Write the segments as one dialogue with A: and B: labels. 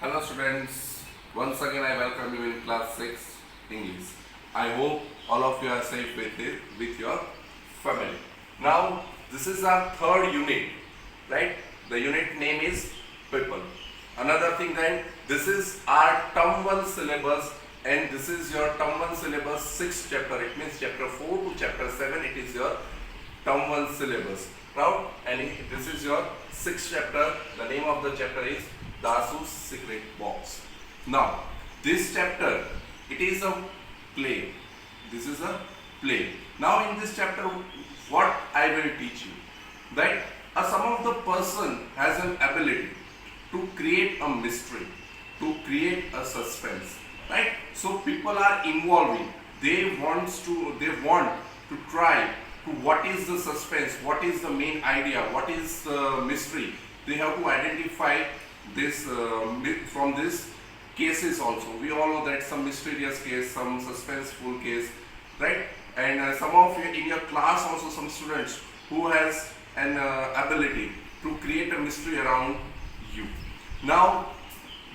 A: Hello students, once again I welcome you in class 6 English. I hope all of you are safe with your family. Now this is our third unit, right? The unit name is people. Another thing then, this is our term 1 syllabus and this is your term 1 syllabus 6th chapter. It means chapter 4 to chapter 7 it is your term 1 syllabus. Now and this is your 6th chapter. The name of the chapter is Dasu's Secret Box. Now, this chapter, it is a play. This is a play. Now, in this chapter, what I will teach you, that some of the person has an ability to create a mystery, to create a suspense, right? So people are involving. They want to try to what is the suspense, what is the main idea, what is the mystery. They have to identify this from this cases also. We all know that some mysterious case, some suspenseful case, right? And some of you in your class also some students who has an ability to create a mystery around you. Now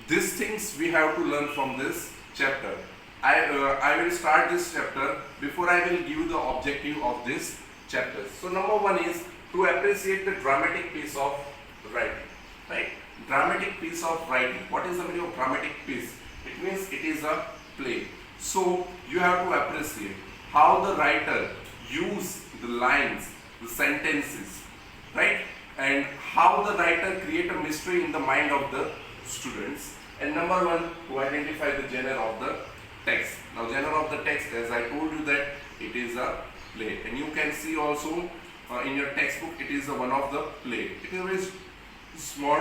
A: these things we have to learn from this chapter. I will start this chapter. Before I will give you the objective of this chapter. So number one is to appreciate the dramatic piece of writing, right? Dramatic piece of writing. What is the meaning of dramatic piece? It means it is a play. So you have to appreciate how the writer use the lines, the sentences, right? And how the writer create a mystery in the mind of the students. And number one, to identify the genre of the text. Now genre of the text, as I told you that it is a play. And you can see also in your textbook it is one of the play. It is a very small,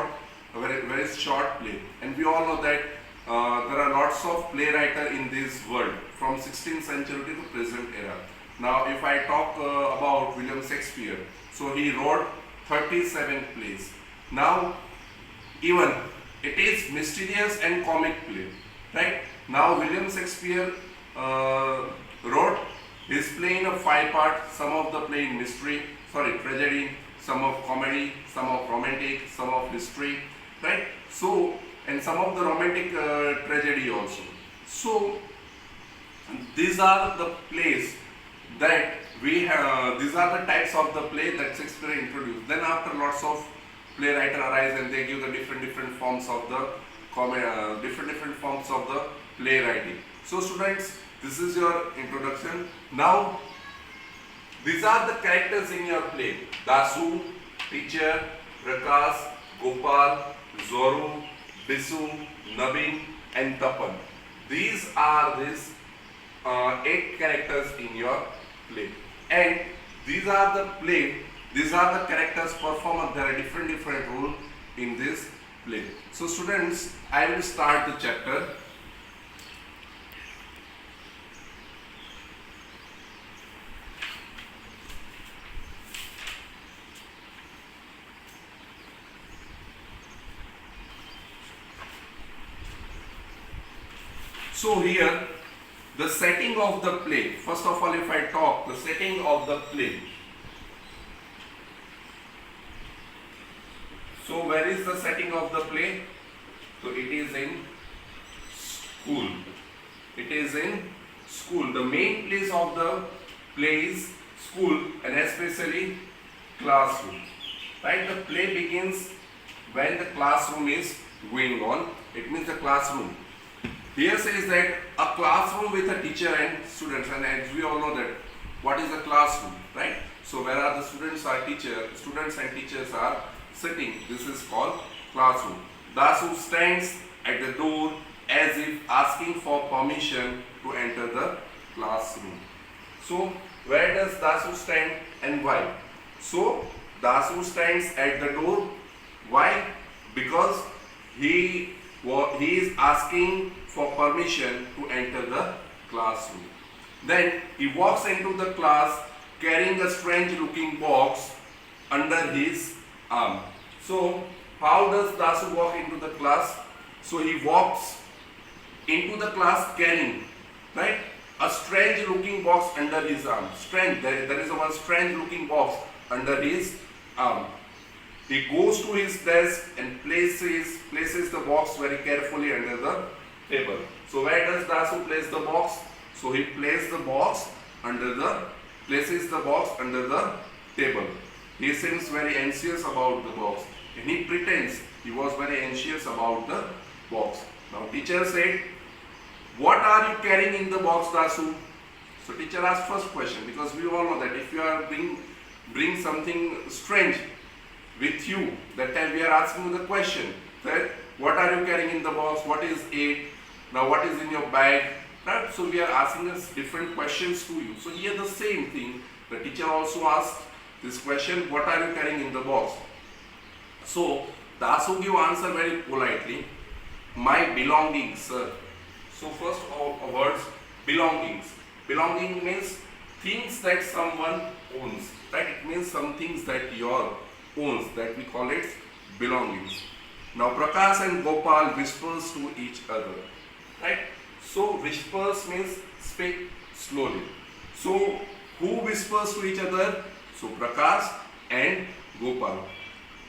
A: very short play, and we all know that there are lots of playwrights in this world from 16th century to the present era. Now if I talk about William Shakespeare, so he wrote 37 plays. Now even it is mysterious and comic play, right? Now William Shakespeare wrote his play in a 5-part, some of the play in tragedy, some of comedy, some of romantic, some of history, right? So, and some of the romantic tragedy also. So, these are the plays that we have, these are the types of the play that Shakespeare introduced. Then after lots of playwrights arise and they give the different forms of the different forms of the playwriting. So students, this is your introduction. Now, these are the characters in your play. Dasu, teacher, Prakash, Gopal, Zoru, Bisu, Nabin and Tapan. These are these 8 characters in your play. And these are the characters perform their different role in this play. So students, I will start the chapter. So here, the setting of the play. First of all, if I talk, the setting of the play. So where is the setting of the play? So it is in school. It is in school. The main place of the play is school and especially classroom. Right? The play begins when the classroom is going on. It means the classroom. Here says that a classroom with a teacher and students, and as we all know that what is a classroom, right? So where are the students and teachers are sitting. This is called classroom. Dasu stands at the door as if asking for permission to enter the classroom. So where does Dasu stand and why? So Dasu stands at the door. Why? Because he is asking for permission to enter the classroom. Then he walks into the class carrying a strange looking box under his arm. So how does Dasu walk into the class? So he walks into the class carrying, right, a strange looking box under his arm. There is one strange looking box under his arm. He goes to his desk and places the box very carefully under the table. So where does Dasu place the box? So he places the box under the table. He seems very anxious about the box, and he pretends he was very anxious about the box. Now teacher said, "What are you carrying in the box, Dasu?" So teacher asked first question, because we all know that if you are bring something strange with you, that time we are asking you the question that what are you carrying in the box, what is it, now what is in your bag, right? So we are asking us different questions to you. So here the same thing, the teacher also asked this question, what are you carrying in the box? So Dasu give answer very politely, my belongings, sir. So first of words, belongings. Belonging means things that someone owns, right? It means some things that your owns, that we call it belongings. Now Prakash and Gopal whispers to each other, right? So whispers means speak slowly. So who whispers to each other? So Prakash and Gopal.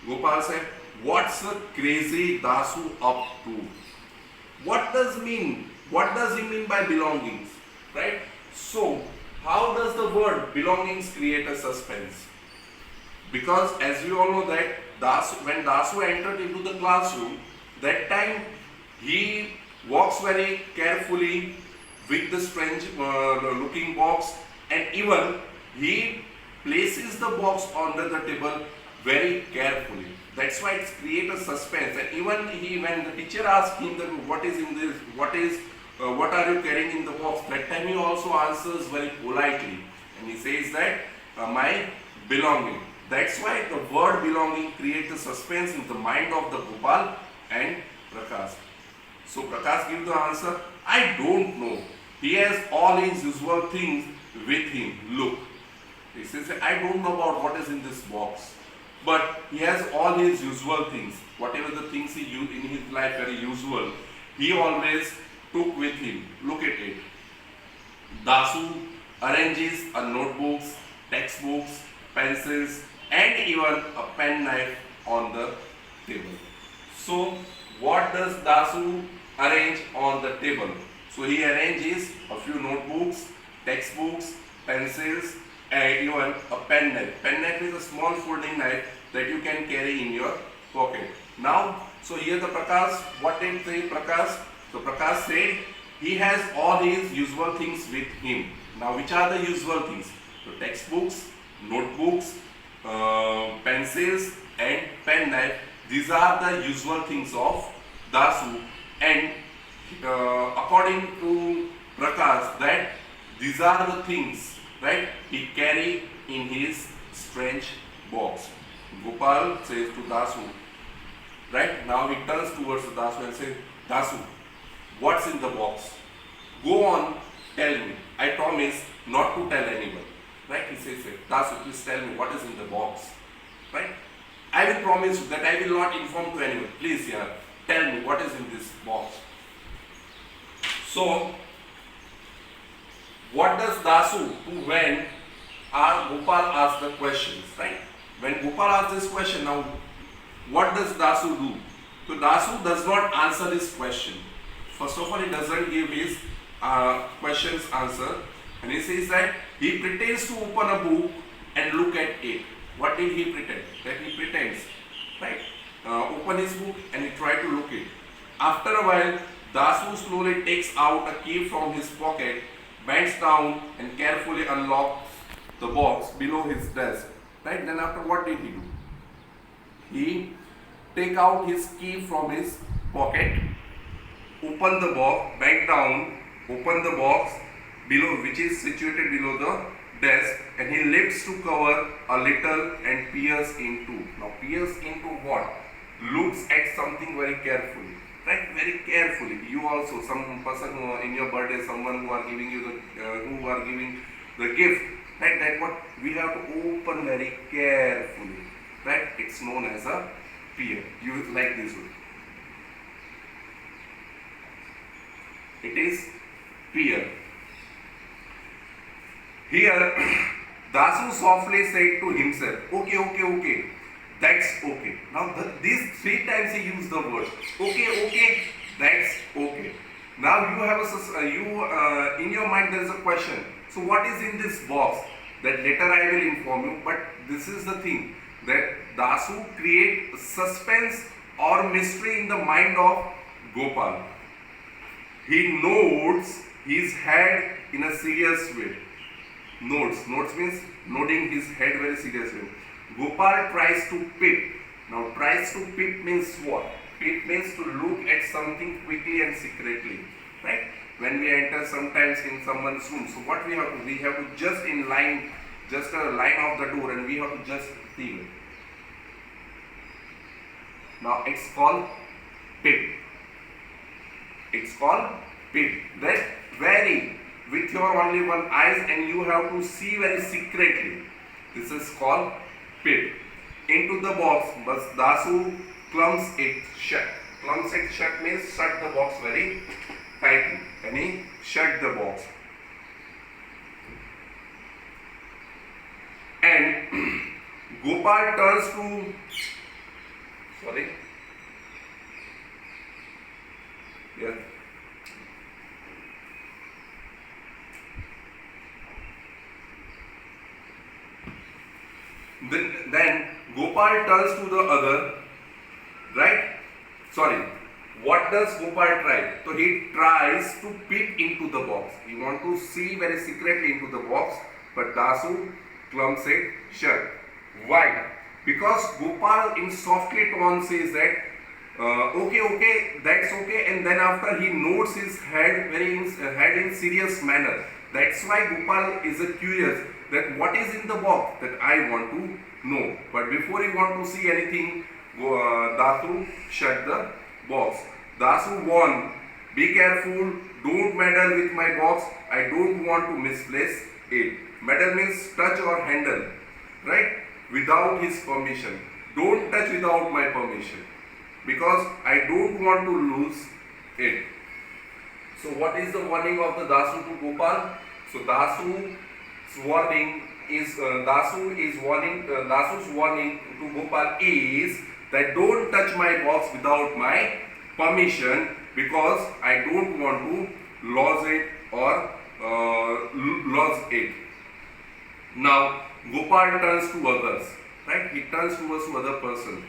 A: Gopal said, "What's the crazy Dasu up to?" What does he mean by belongings, right? So how does the word belongings create a suspense? Because as we all know that when Dasu entered into the classroom, that time he walks very carefully with the strange looking box, and even he places the box under the table very carefully. That's why it creates a suspense. And even when the teacher asked him that what is in this, what are you carrying in the box, that time he also answers very politely, and he says that my belonging. That's why the word belonging creates a suspense in the mind of the Gopal and Prakash. So Prakash gives the answer, I don't know. He has all his usual things with him. Look. He says, I don't know about what is in this box. But he has all his usual things. Whatever the things he used in his life, very usual, he always took with him. Look at it. Dasu arranges a notebooks, textbooks, pencils, and even a pen knife on the table. So what does Dasu arrange on the table? So he arranges a few notebooks, textbooks, pencils, and even a pen knife. Pen knife is a small folding knife that you can carry in your pocket. Now, so here the Prakash, what did say Prakash? So Prakash said he has all his usual things with him. Now which are the usual things? So textbooks, notebooks, pencils and pen knife. These are the usual things of Dasu, and according to Prakash, that these are the things, right, he carry in his strange box. Gopal says to Dasu, right, now he turns towards Dasu and says, Dasu, what's in the box? Go on, tell me. I promise not to tell anyone. Right, he says, Dasu, please tell me what is in the box. Right, I will promise you that I will not inform to anyone. Please, yeah, tell me what is in this box. So what does Dasu do when Gopal asks the questions, right? When Gopal asks this question, now what does Dasu do? So Dasu does not answer this question. First of all, he doesn't give his questions answer, and he says that he pretends to open a book and look at it. What did he pretend? That he pretends, right? Open his book and he tries to look it. After a while, Dasu slowly takes out a key from his pocket, bends down and carefully unlocks the box below his desk. Right? Then after, what did he do? He take out his key from his pocket, open the box, bend down, open the box below, which is situated below the desk, and he lifts to cover a little and peers into. Now peers into what? Looks at something very carefully. Right, very carefully. You also, some person in your birthday, someone who are giving you the gift, right? That what we have to open very carefully. Right? It's known as a peer. You like this one. It is peer. Here, Dasu softly said to himself, okay. That's okay. Now these three times he used the word okay, okay, that's okay. Now you have in your mind there is a question. So what is in this box? That later I will inform you. But this is the thing that Dasu create suspense or mystery in the mind of Gopal. He nods his head in a serious way. Nods means nodding his head very seriously. Gopal tries to peep. Now tries to peep means what? Peep means to look at something quickly and secretly. Right? When we enter sometimes in someone's room. So what we have to? We have to just in line, just a line of the door, and we have to just see it. Now it's called peep. It's called peep. That very with your only one eyes and you have to see very secretly. This is called peep. Into the box, but Dasu clumps it shut. Clumps it shut means shut the box very tightly. And he shut the box. And Gopal turns to sorry. Yeah. Then Gopal turns to the other, right? Sorry. What does Gopal try? So he tries to peep into the box. He wants to see very secretly into the box, but Dasu clumps it shut. Why? Because Gopal in softly tone says that okay, okay, that's okay, and then after he nods his head head in serious manner. That's why Gopal is curious that what is in the box that I want to know. But before he want to see anything, Dasu shut the box. Dasu warned, be careful, don't meddle with my box, I don't want to misplace it. Meddle means touch or handle, right? Without his permission. Don't touch without my permission, because I don't want to lose it. So what is the warning of the Dasu to Gopal? So Dasu's warning to Gopal is that don't touch my box without my permission, because I don't want to lose it or lose it. Now Gopal turns to others, right? He turns towards other person,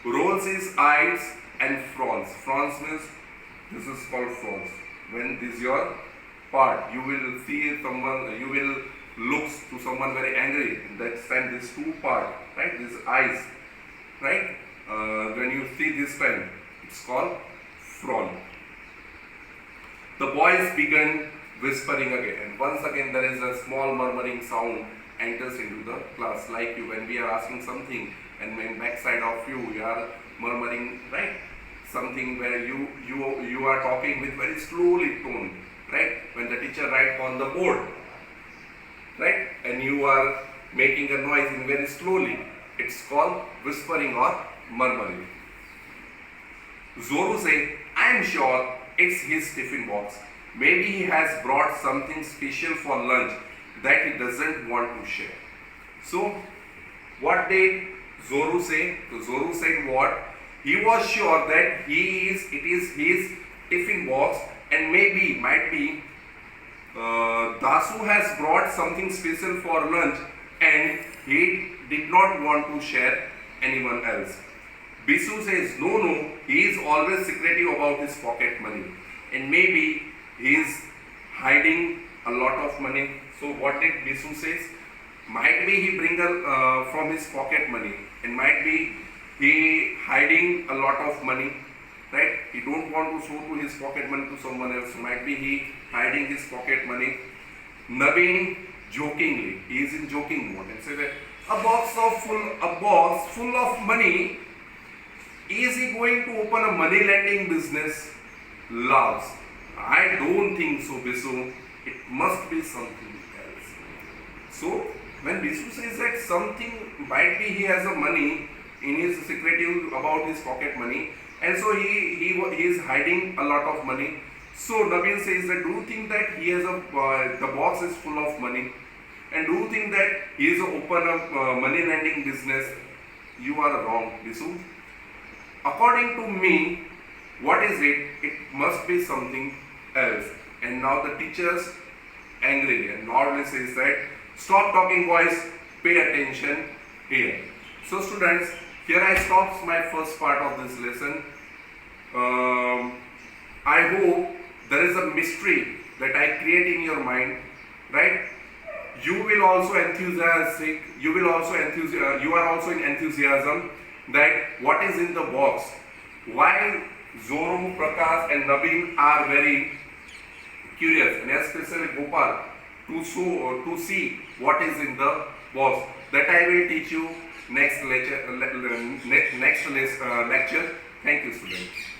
A: rolls his eyes and frowns. Frowns means this is called frowns. When this is your part, you will see someone, you will look to someone very angry. That's time this two part, right? These eyes, right? When you see this time, it's called frown. The boys began whispering again, and once again there is a small murmuring sound enters into the class. Like you, when we are asking something, and when backside of you are murmuring, right? Something where you are talking with very slowly tone, right? When the teacher writes on the board, right? And you are making a noise in very slowly, it's called whispering or murmuring. Zoru said, I am sure it's his tiffin box. Maybe he has brought something special for lunch that he doesn't want to share. So, what did Zoru say? So Zoru said what? He was sure that it is his tiffin box, and might be Dasu has brought something special for lunch and he did not want to share anyone else. Bisu says no, he is always secretive about his pocket money, and maybe he is hiding a lot of money. So what did Bisu says? Might be he bring from his pocket money, and might be he hiding a lot of money, right? He don't want to show to his pocket money to someone else. Might be he hiding his pocket money. Naveen jokingly, he is in joking mode, and say that a box full of money. Is he going to open a money lending business? Laughs. I don't think so, Bisu. It must be something else. So when Bisu says that something, might be he has a money in his secretive about his pocket money, and so he is hiding a lot of money. So Naveen says that, do you think that he has the box is full of money, and do you think that he is open a money lending business? you are wrong, Visu. According to me, what is it? It must be something else. And now the teachers angry and normally says that stop talking boys, pay attention here. So students, here I stops my first part of this lesson. I hope there is a mystery that I create in your mind, right? You will also enthusiastic. You are also in enthusiasm that what is in the box. Why Zoru, Prakash, and Nabin are very curious, and especially Gopal, to see what is in the box. That I will teach you next lecture. Thank you, students.